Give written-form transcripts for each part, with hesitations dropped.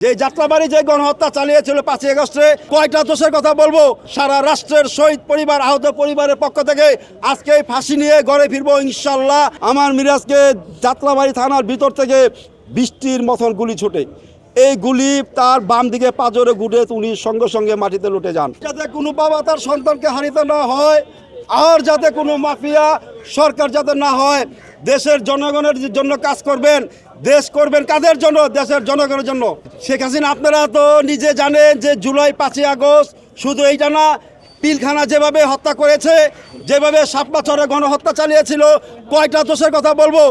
যে যাত্রাবাড়ি যে গণহত্যা চালিয়েছিল 5ই আগস্টে কয়টা দোষের কথা বলবো। সারা রাষ্ট্রের শহীদ পরিবার, আহত পরিবারের পক্ষ থেকে আজকে ফাঁসি নিয়ে ঘরে ফিরবো ইনশাল্লাহ। আমার মিরাজকে যাত্রাবাড়ি থানার ভিতর থেকে বৃষ্টির মতন গুলি ছোটে, এই গুলি তার বাম দিকে পাঁজরে গুড়ে উনি সঙ্গে সঙ্গে মাটিতে লুটে যান। যাতে কোনো বাবা তার সন্তানকে হারিতে না হয়, আর যাতে কোনো মাফিয়া সরকার যাতে না হয়। দেশের জনগণের জন্য কাজ করবেন। দেশ করবেন কাদের জন্য? দেশের জনগণের জন্য। শেখ হাসিনা আপনারা তো নিজে জানেন যে জুলাই 5ই আগস্ট শুধু এইটা না, পিলখানা যেভাবে হত্যা করেছে, যেভাবে 7 বছরে গণহত্যা চালিয়েছিল, কয়টা দোষের কথা বলবো।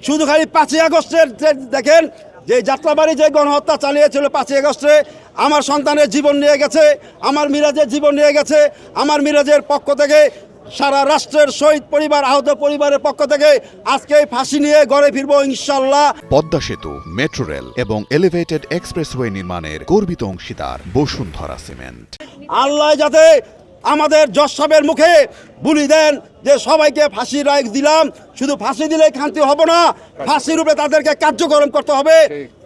শুধু খালি 5ই আগস্টের দেখেন যে যাত্রাবাড়ি যে গণহত্যা চালিয়েছিল 5ই আগস্টে আমার সন্তানের জীবন নিয়ে গেছে, আমার মিরাজের জীবন নিয়ে গেছে। আমার মিরাজের পক্ষ থেকে সারা রাষ্ট্রের শহীদ পরিবার, আহত পরিবারের পক্ষ থেকে আজকে ফাঁসি নিয়ে ঘরে ফিরবো ইনশাল্লাহ। পদ্মা সেতু, মেট্রো রেল এবং এলিভেটেড এক্সপ্রেসওয়ে নির্মাণের গর্বিত অংশীদার বসুন্ধরা সিমেন্ট। আল্লাহ যাতে আমাদের জজ সাহেবের মুখে বলি দেন যে সবাইকে ফাঁসির রায় দিলাম। শুধু ফাঁসি দিলেই শান্তি হবে না, ফাঁসির রূপে তাদেরকে কার্যক্রম করতে হবে।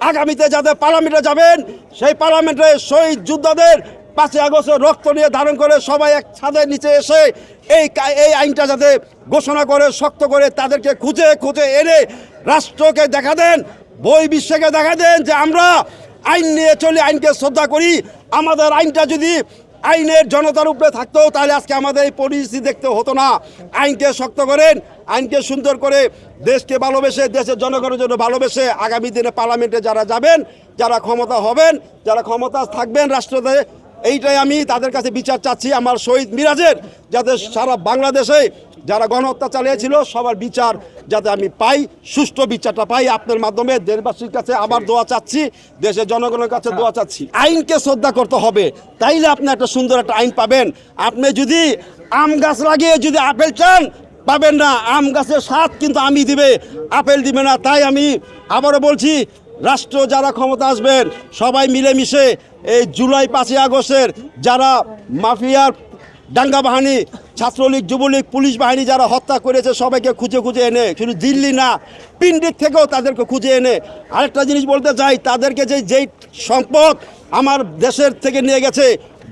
আগামীতে যাতে পার্লামেন্টে যাবেন, সেই পার্লামেন্টে শহীদ যোদ্ধাদের 5ই আগস্টের রক্ত নিয়ে ধারণ করে সবাই এক ছাদের নিচে এসে এই আইনটা যাতে ঘোষণা করে, শক্ত করে তাদেরকে খুঁজে খুঁজে এনে রাষ্ট্রকে দেখা দেন, বিশ্বকে দেখা দেন যে আমরা আইন নিয়ে চলি, আইনকে শ্রদ্ধা করি। আমাদের আইনটা যদি আইনের জনতার উপরে থাকতো তাহলে আজকে আমাদের এই পরিস্থিতি দেখতে হতো না। আইনকে শক্ত করেন, আইনকে সুন্দর করে, দেশকে ভালোবেসে, দেশের জনগণের জন্য ভালোবেসে আগামী দিনে পার্লামেন্টে যারা যাবেন, যারা ক্ষমতা হবেন, যারা ক্ষমতা থাকবেন রাষ্ট্রতে, এইটাই আমি তাদের কাছে বিচার চাচ্ছি। আমার শহীদ মিরাজের যাতে সারা বাংলাদেশে যারা গণহত্যা চালিয়েছিল সবার বিচার যাতে আমি পাই, সুষ্ঠু বিচারটা পাই। আপনার মাধ্যমে দেশবাসীর কাছে আবার দোয়া চাচ্ছি, দেশের জনগণের কাছে দোয়া চাচ্ছি। আইনকে শ্রদ্ধা করতে হবে, তাইলে আপনি একটা সুন্দর একটা আইন পাবেন। আপনি যদি আম গাছ লাগিয়ে যদি আপেল চান, পাবেন না। আম গাছের স্বাদ কিন্তু আমি দিবে, আপেল দিবে না। তাই আমি আবারও বলছি, রাষ্ট্র যারা ক্ষমতা আসবেন সবাই মিলেমিশে এই জুলাই 5ই আগস্টের যারা মাফিয়ার দাঙ্গা বাহিনী, ছাত্রলীগ, যুবলীগ, পুলিশ বাহিনী যারা হত্যা করেছে সবাইকে খুঁজে খুঁজে এনে, শুধু দিল্লি না পিন্ডিক থেকেও তাদেরকে খুঁজে এনে আরেকটা জিনিস বলতে চাই, তাদেরকে যেই সম্পদ আমার দেশের থেকে নিয়ে গেছে,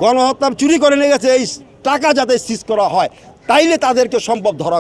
গণহত্যা চুরি করে নিয়ে গেছে, এই টাকা যাতে সিজ করা হয়, তাইলে তাদেরকে সম্ভব ধরা